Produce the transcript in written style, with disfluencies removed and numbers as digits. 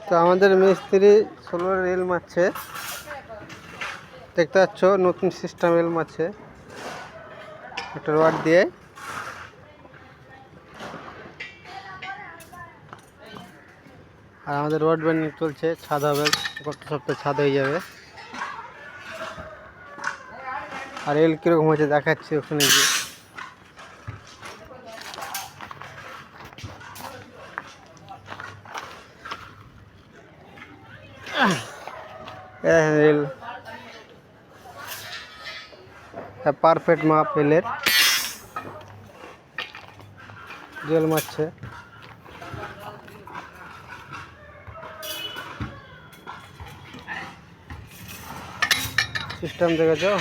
তো আমাদের মিস্ত্রি 16 রেল মারছে, দেখতে পাচ্ছ নতুন সিস্টেম রেল মারছে একটা রড দিয়ে। আর আমাদের রড ব্যান্ডিং চলছে, ছাদ হবে, গত সপ্তাহে ছাদ হয়ে যাবে। আর রেল কিরকম হয়েছে দেখাচ্ছি ওখানে গিয়ে। রেল পারফেক্ট মাপ রেলের, রেল মারছে। সিস্টেম দেখেছো?